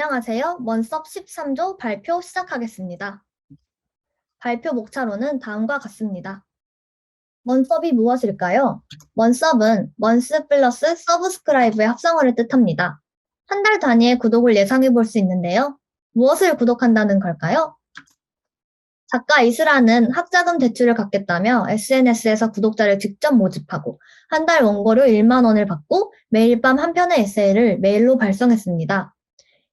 안녕하세요. 먼썹 13조 발표 시작하겠습니다. 발표 목차로는 다음과 같습니다. 먼썹이 무엇일까요? 먼썹은 먼스 플러스 서브스크라이브의 합성어를 뜻합니다. 한 달 단위의 구독을 예상해 볼 수 있는데요. 무엇을 구독한다는 걸까요? 작가 이슬아는 학자금 대출을 갚겠다며 SNS에서 구독자를 직접 모집하고 한 달 원고료 1만 원을 받고 매일 밤 한 편의 에세이를 메일로 발송했습니다.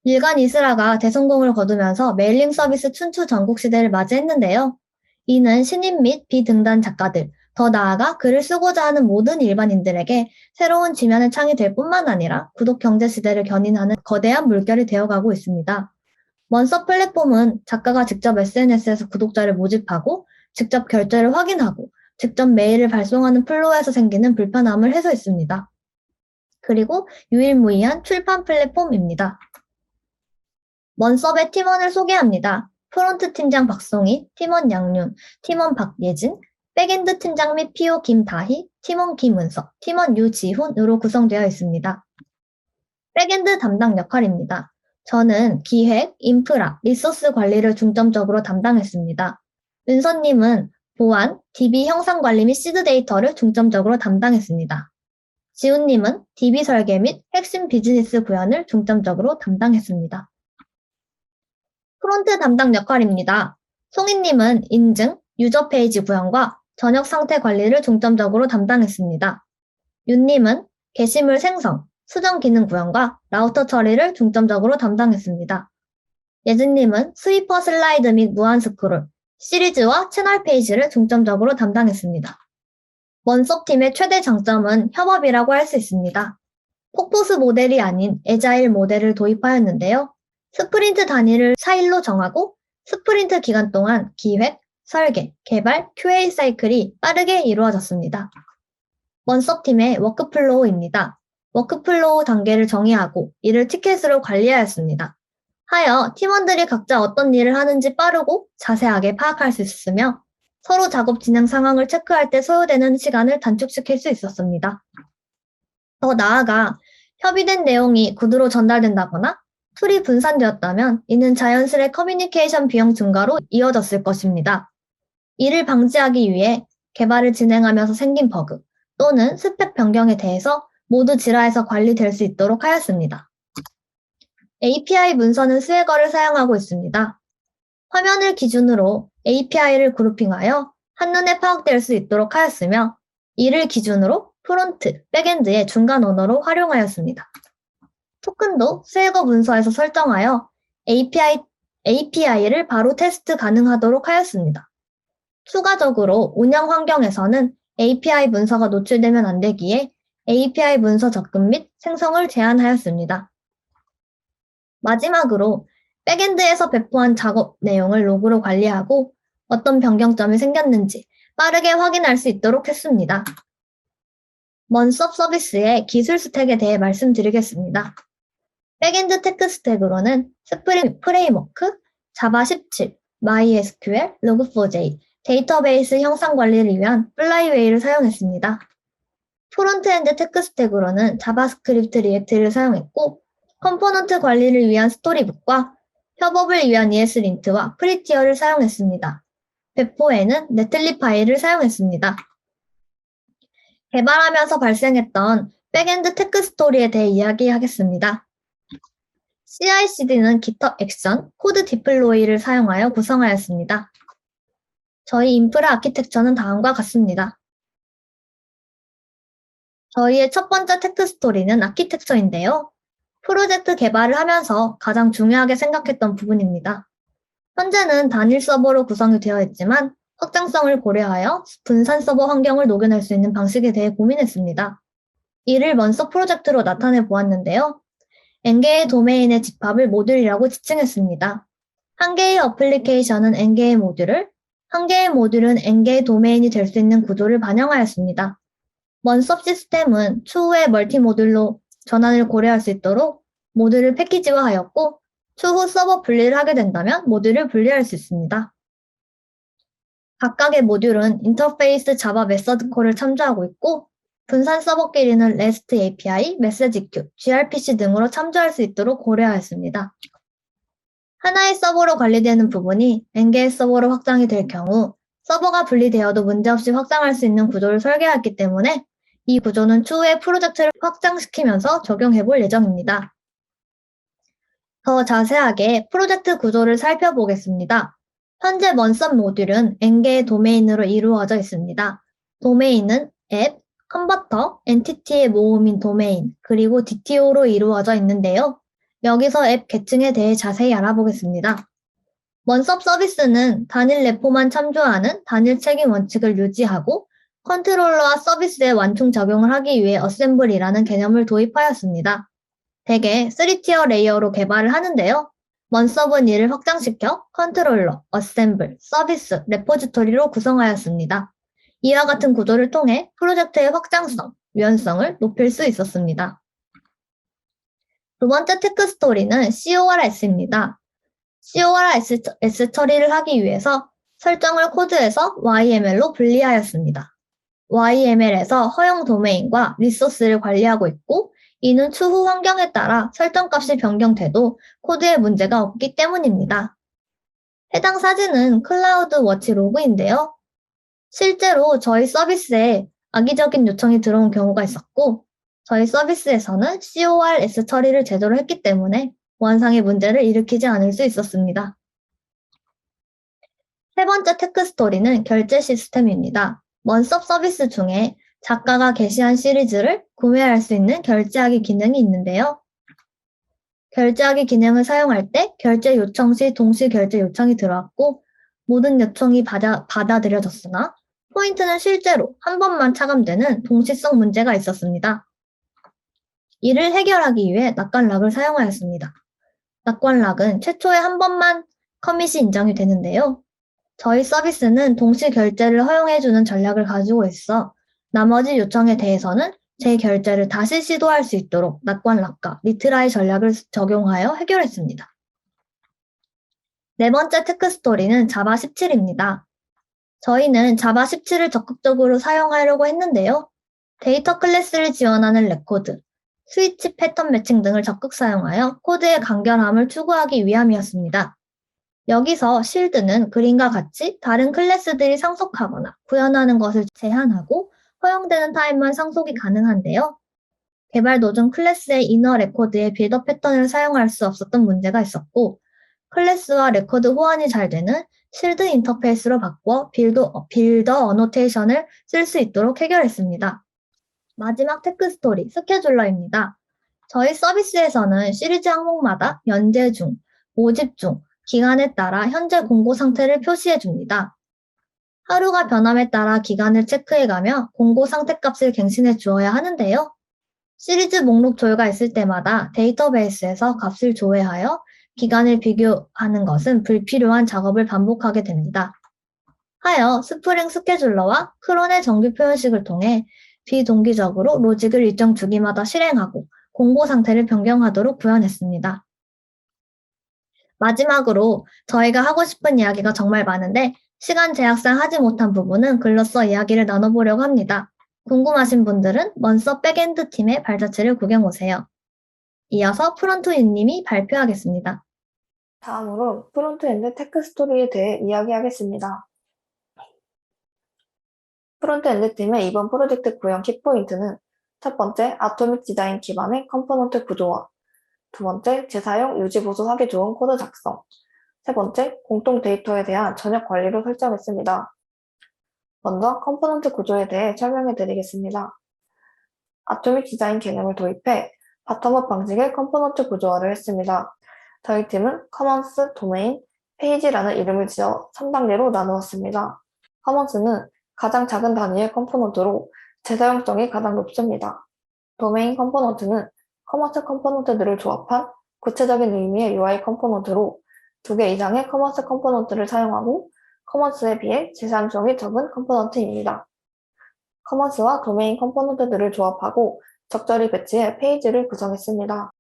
일간 이슬아가 대성공을 거두면서 메일링 서비스 춘추 전국 시대를 맞이했는데요. 이는 신인 및 비등단 작가들, 더 나아가 글을 쓰고자 하는 모든 일반인들에게 새로운 지면의 창이 될 뿐만 아니라 구독 경제 시대를 견인하는 거대한 물결이 되어가고 있습니다. 먼서 플랫폼은 작가가 직접 SNS에서 구독자를 모집하고 직접 결제를 확인하고 직접 메일을 발송하는 플로어에서 생기는 불편함을 해소했습니다. 그리고 유일무이한 출판 플랫폼입니다. 먼썹의 팀원을 소개합니다. 프론트 팀장 박송희, 팀원 양윤, 팀원 박예진, 백엔드 팀장 및 PO 김다희, 팀원 김은서, 팀원 유지훈으로 구성되어 있습니다. 백엔드 담당 역할입니다. 저는 기획, 인프라, 리소스 관리를 중점적으로 담당했습니다. 은서님은 보안, DB 형상 관리 및 시드 데이터를 중점적으로 담당했습니다. 지훈님은 DB 설계 및 핵심 비즈니스 구현을 중점적으로 담당했습니다. 프론트 담당 역할입니다. 송이님은 인증, 유저 페이지 구현과 전역 상태 관리를 중점적으로 담당했습니다. 윤님은 게시물 생성, 수정 기능 구현과 라우터 처리를 중점적으로 담당했습니다. 예진님은 스위퍼 슬라이드 및 무한 스크롤, 시리즈와 채널 페이지를 중점적으로 담당했습니다. 먼썹팀의 최대 장점은 협업이라고 할 수 있습니다. 폭포스 모델이 아닌 에자일 모델을 도입하였는데요. 스프린트 단위를 4일로 정하고 스프린트 기간 동안 기획, 설계, 개발, QA 사이클이 빠르게 이루어졌습니다. 먼썹팀의 워크플로우입니다. 워크플로우 단계를 정의하고 이를 티켓으로 관리하였습니다. 하여 팀원들이 각자 어떤 일을 하는지 빠르고 자세하게 파악할 수 있었으며 서로 작업 진행 상황을 체크할 때 소요되는 시간을 단축시킬 수 있었습니다. 더 나아가 협의된 내용이 구두로 전달된다거나 툴이 분산되었다면 이는 자연스레 커뮤니케이션 비용 증가로 이어졌을 것입니다. 이를 방지하기 위해 개발을 진행하면서 생긴 버그 또는 스펙 변경에 대해서 모두 지라에서 관리될 수 있도록 하였습니다. API 문서는 스웨거를 사용하고 있습니다. 화면을 기준으로 API를 그룹핑하여 한눈에 파악될 수 있도록 하였으며 이를 기준으로 프론트, 백엔드의 중간 언어로 활용하였습니다. 토큰도 스웨거 문서에서 설정하여 API를 바로 테스트 가능하도록 하였습니다. 추가적으로 운영 환경에서는 API 문서가 노출되면 안 되기에 API 문서 접근 및 생성을 제한하였습니다. 마지막으로 백엔드에서 배포한 작업 내용을 로그로 관리하고 어떤 변경점이 생겼는지 빠르게 확인할 수 있도록 했습니다. 먼썹 서비스의 기술 스택에 대해 말씀드리겠습니다. 백엔드 테크 스택으로는 스프링 프레임워크, 자바 17, MySQL, log4j, 데이터베이스 형상 관리를 위한 플라이웨이를 사용했습니다. 프론트엔드 테크 스택으로는 자바스크립트 리액트를 사용했고 컴포넌트 관리를 위한 스토리북과 협업을 위한 ESLint와 프리티어를 사용했습니다. 배포에는 네틀리 파일을 사용했습니다. 개발하면서 발생했던 백엔드 테크 스토리에 대해 이야기하겠습니다. CI/CD는 GitHub 액션, 코드 디플로이를 사용하여 구성하였습니다. 저희 인프라 아키텍처는 다음과 같습니다. 저희의 첫 번째 테크 스토리는 아키텍처인데요. 프로젝트 개발을 하면서 가장 중요하게 생각했던 부분입니다. 현재는 단일 서버로 구성이 되어 있지만 확장성을 고려하여 분산 서버 환경을 녹여낼 수 있는 방식에 대해 고민했습니다. 이를 먼서 프로젝트로 나타내 보았는데요. N개의 도메인의 집합을 모듈이라고 지칭했습니다. 한 개의 어플리케이션은 N개의 모듈을, 한 개의 모듈은 N개의 도메인이 될 수 있는 구조를 반영하였습니다. 먼썹 시스템은 추후에 멀티 모듈로 전환을 고려할 수 있도록 모듈을 패키지화하였고 추후 서버 분리를 하게 된다면 모듈을 분리할 수 있습니다. 각각의 모듈은 인터페이스 자바 메서드 콜을 참조하고 있고 분산 서버끼리는 REST API, 메시지 큐, gRPC 등으로 참조할 수 있도록 고려하였습니다. 하나의 서버로 관리되는 부분이 N개의 서버로 확장이 될 경우 서버가 분리되어도 문제없이 확장할 수 있는 구조를 설계했기 때문에 이 구조는 추후에 프로젝트를 확장시키면서 적용해 볼 예정입니다. 더 자세하게 프로젝트 구조를 살펴보겠습니다. 현재 먼썹 모듈은 N개의 도메인으로 이루어져 있습니다. 도메인은 앱, 컨버터, 엔티티의 모음인 도메인, 그리고 DTO로 이루어져 있는데요. 여기서 앱 계층에 대해 자세히 알아보겠습니다. 먼썹 서비스는 단일 레포만 참조하는 단일 책임 원칙을 유지하고 컨트롤러와 서비스의 완충 작용을 하기 위해 어셈블이라는 개념을 도입하였습니다. 대개 3티어 레이어로 개발을 하는데요. 먼썹은 이를 확장시켜 컨트롤러, 어셈블, 서비스, 레포지토리로 구성하였습니다. 이와 같은 구조를 통해 프로젝트의 확장성, 유연성을 높일 수 있었습니다. 두 번째 테크 스토리는 CORS입니다. CORS 처리를 하기 위해서 설정을 코드에서 YML로 분리하였습니다. YML에서 허용 도메인과 리소스를 관리하고 있고 이는 추후 환경에 따라 설정값이 변경돼도 코드에 문제가 없기 때문입니다. 해당 사진은 클라우드 워치 로그인데요. 실제로 저희 서비스에 악의적인 요청이 들어온 경우가 있었고 저희 서비스에서는 CORS 처리를 제대로 했기 때문에 원상의 문제를 일으키지 않을 수 있었습니다. 세 번째 테크 스토리는 결제 시스템입니다. 먼썹 서비스 중에 작가가 게시한 시리즈를 구매할 수 있는 결제하기 기능이 있는데요. 결제하기 기능을 사용할 때 결제 요청 시 동시 결제 요청이 들어왔고 모든 요청이 받아들여졌으나 포인트는 실제로 한 번만 차감되는 동시성 문제가 있었습니다. 이를 해결하기 위해 낙관락을 사용하였습니다. 낙관락은 최초에 한 번만 커밋이 인정이 되는데요. 저희 서비스는 동시 결제를 허용해주는 전략을 가지고 있어 나머지 요청에 대해서는 재결제를 다시 시도할 수 있도록 낙관락과 리트라이 전략을 적용하여 해결했습니다. 네 번째 테크 스토리는 자바 17입니다. 저희는 자바 17을 적극적으로 사용하려고 했는데요. 데이터 클래스를 지원하는 레코드, 스위치 패턴 매칭 등을 적극 사용하여 코드의 간결함을 추구하기 위함이었습니다. 여기서 실드는 그림과 같이 다른 클래스들이 상속하거나 구현하는 것을 제한하고 허용되는 타입만 상속이 가능한데요. 개발 도중 클래스의 이너 레코드에 빌더 패턴을 사용할 수 없었던 문제가 있었고 클래스와 레코드 호환이 잘 되는 실드 인터페이스로 바꿔 빌더 어노테이션을 쓸 수 있도록 해결했습니다. 마지막 테크 스토리, 스케줄러입니다. 저희 서비스에서는 시리즈 항목마다 연재 중, 모집 중, 기간에 따라 현재 공고 상태를 표시해 줍니다. 하루가 변함에 따라 기간을 체크해가며 공고 상태 값을 갱신해 주어야 하는데요. 시리즈 목록 조회가 있을 때마다 데이터베이스에서 값을 조회하여 기간을 비교하는 것은 불필요한 작업을 반복하게 됩니다. 하여 스프링 스케줄러와 크론의 정규 표현식을 통해 비동기적으로 로직을 일정 주기마다 실행하고 공고 상태를 변경하도록 구현했습니다. 마지막으로 저희가 하고 싶은 이야기가 정말 많은데 시간 제약상 하지 못한 부분은 글로써 이야기를 나눠보려고 합니다. 궁금하신 분들은 먼썹 백엔드 팀의 발자취를 구경오세요. 이어서 프론트엔님이 발표하겠습니다. 다음으로 프론트엔드 테크 스토리에 대해 이야기하겠습니다. 프론트엔드 팀의 이번 프로젝트 구형 키포인트는 첫 번째, 아토믹 디자인 기반의 컴포넌트 구조화, 두 번째, 재사용, 유지, 보수하기 좋은 코드 작성, 세 번째, 공통 데이터에 대한 전역 관리로 설정했습니다. 먼저 컴포넌트 구조에 대해 설명해 드리겠습니다. 아토믹 디자인 개념을 도입해 바텀업 방식의 컴포넌트 구조화를 했습니다. 저희 팀은 커먼스, 도메인, 페이지라는 이름을 지어 3단계로 나누었습니다. 커먼스는 가장 작은 단위의 컴포넌트로 재사용성이 가장 높습니다. 도메인 컴포넌트는 커머스 컴포넌트들을 조합한 구체적인 의미의 UI 컴포넌트로 2개 이상의 커머스 컴포넌트를 사용하고 커머스에 비해 재사용성이 적은 컴포넌트입니다. 커머스와 도메인 컴포넌트들을 조합하고 적절히 배치해 페이지를 구성했습니다.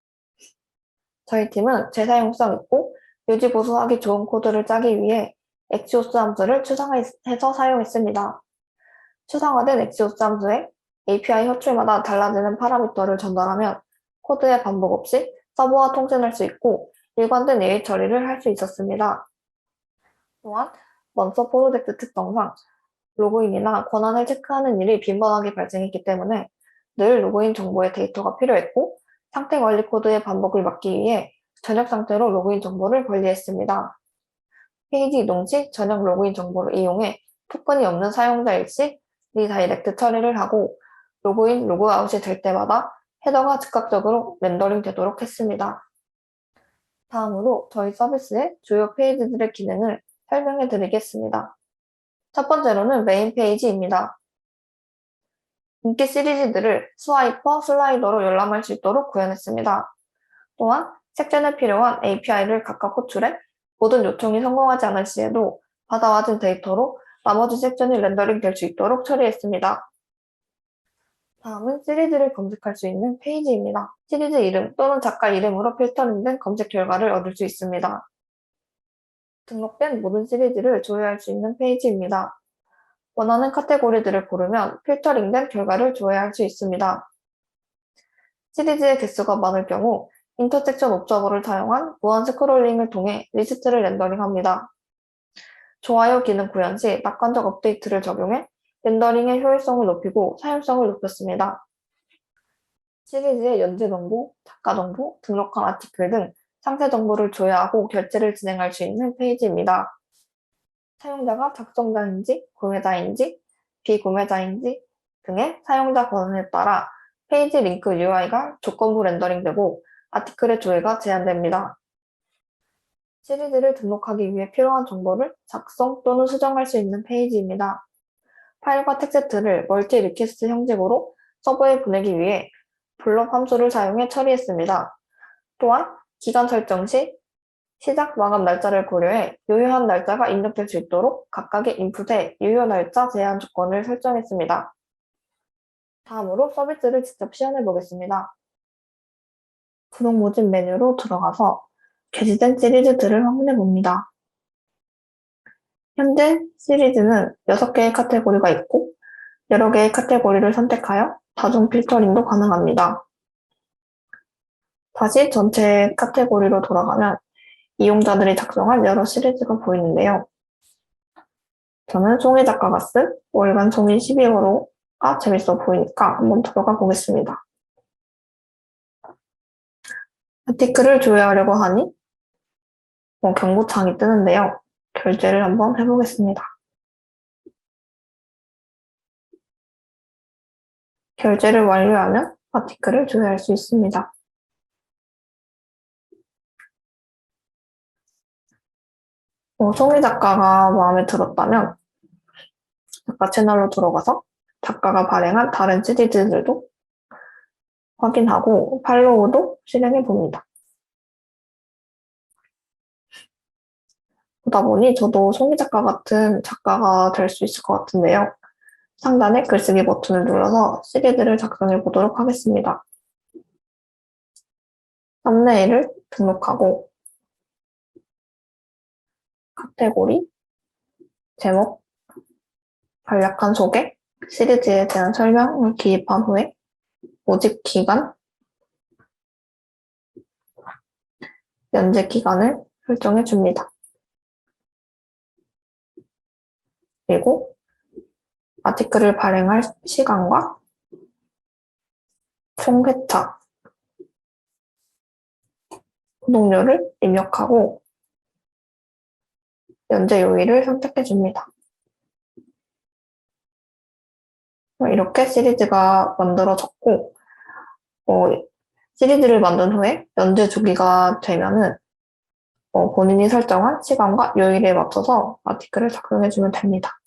저희 팀은 재사용성 있고 유지 보수하기 좋은 코드를 짜기 위해 엑시오스 함수를 추상해서 사용했습니다. 추상화된 엑시오스 함수에 API 호출마다 달라지는 파라미터를 전달하면 코드에 반복 없이 서버와 통신할 수 있고 일관된 예의 처리를 할 수 있었습니다. 또한 먼저 프로젝트 특성상 로그인이나 권한을 체크하는 일이 빈번하게 발생했기 때문에 늘 로그인 정보의 데이터가 필요했고 상태 관리 코드의 반복을 막기 위해 전역 상태로 로그인 정보를 관리했습니다. 페이지 이동 시 전역 로그인 정보를 이용해 토큰이 없는 사용자일 시 리다이렉트 처리를 하고 로그인, 로그아웃이 될 때마다 헤더가 즉각적으로 렌더링 되도록 했습니다. 다음으로 저희 서비스의 주요 페이지들의 기능을 설명해 드리겠습니다. 첫 번째로는 메인 페이지입니다. 인기 시리즈들을 스와이퍼, 슬라이더로 열람할 수 있도록 구현했습니다. 또한 색전에 필요한 API를 각각 호출해 모든 요청이 성공하지 않을 시에도 받아와진 데이터로 나머지 섹션이 렌더링 될 수 있도록 처리했습니다. 다음은 시리즈를 검색할 수 있는 페이지입니다. 시리즈 이름 또는 작가 이름으로 필터링된 검색 결과를 얻을 수 있습니다. 등록된 모든 시리즈를 조회할 수 있는 페이지입니다. 원하는 카테고리들을 고르면 필터링된 결과를 조회할 수 있습니다. 시리즈의 개수가 많을 경우 인터섹션 옵저버를 사용한 무한 스크롤링을 통해 리스트를 렌더링합니다. 좋아요 기능 구현 시 낙관적 업데이트를 적용해 렌더링의 효율성을 높이고 사용성을 높였습니다. 시리즈의 연재 정보, 작가 정보, 등록한 아티클 등 상세 정보를 조회하고 결제를 진행할 수 있는 페이지입니다. 사용자가 작성자인지, 구매자인지, 비구매자인지 등의 사용자 권한에 따라 페이지 링크 UI가 조건부 렌더링되고 아티클의 조회가 제한됩니다. 시리즈를 등록하기 위해 필요한 정보를 작성 또는 수정할 수 있는 페이지입니다. 파일과 텍스트를 멀티 리퀘스트 형식으로 서버에 보내기 위해 블럽 함수를 사용해 처리했습니다. 또한 기간 설정 시 시작, 마감 날짜를 고려해 유효한 날짜가 입력될 수 있도록 각각의 인풋에 유효 날짜 제한 조건을 설정했습니다. 다음으로 서비스를 직접 시연해 보겠습니다. 구독 모집 메뉴로 들어가서 게시된 시리즈들을 확인해 봅니다. 현재 시리즈는 6개의 카테고리가 있고 여러 개의 카테고리를 선택하여 다중 필터링도 가능합니다. 다시 전체 카테고리로 돌아가면 이용자들이 작성한 여러 시리즈가 보이는데요. 저는 송혜 작가가 쓴 월간 송인 12월호가 재밌어 보이니까 한번 들어가 보겠습니다. 아티클을 조회하려고 하니 경고창이 뜨는데요. 결제를 한번 해보겠습니다. 결제를 완료하면 아티클을 조회할 수 있습니다. 송혜 작가가 마음에 들었다면 작가 채널로 들어가서 작가가 발행한 다른 시리즈들도 확인하고 팔로우도 실행해 봅니다. 보다 보니 저도 송희 작가 같은 작가가 될 수 있을 것 같은데요. 상단에 글쓰기 버튼을 눌러서 시리즈를 작성해 보도록 하겠습니다. 썸네일을 등록하고 카테고리, 제목, 간략한 소개, 시리즈에 대한 설명을 기입한 후에 모집 기간, 연재 기간을 설정해 줍니다. 그리고 아티클을 발행할 시간과 총 회차, 구독료를 입력하고 연재 요일을 선택해 줍니다. 이렇게 시리즈가 만들어졌고 시리즈를 만든 후에 연재 주기가 되면은 본인이 설정한 시간과 요일에 맞춰서 아티클을 작성해 주면 됩니다.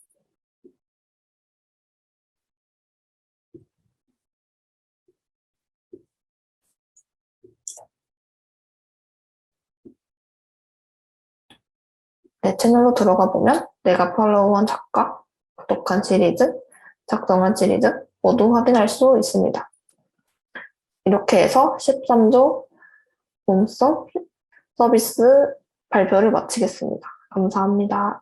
내 채널로 들어가 보면 내가 팔로우한 작가, 구독한 시리즈, 작성한 시리즈 모두 확인할 수 있습니다. 이렇게 해서 13조 몸써 서비스 발표를 마치겠습니다. 감사합니다.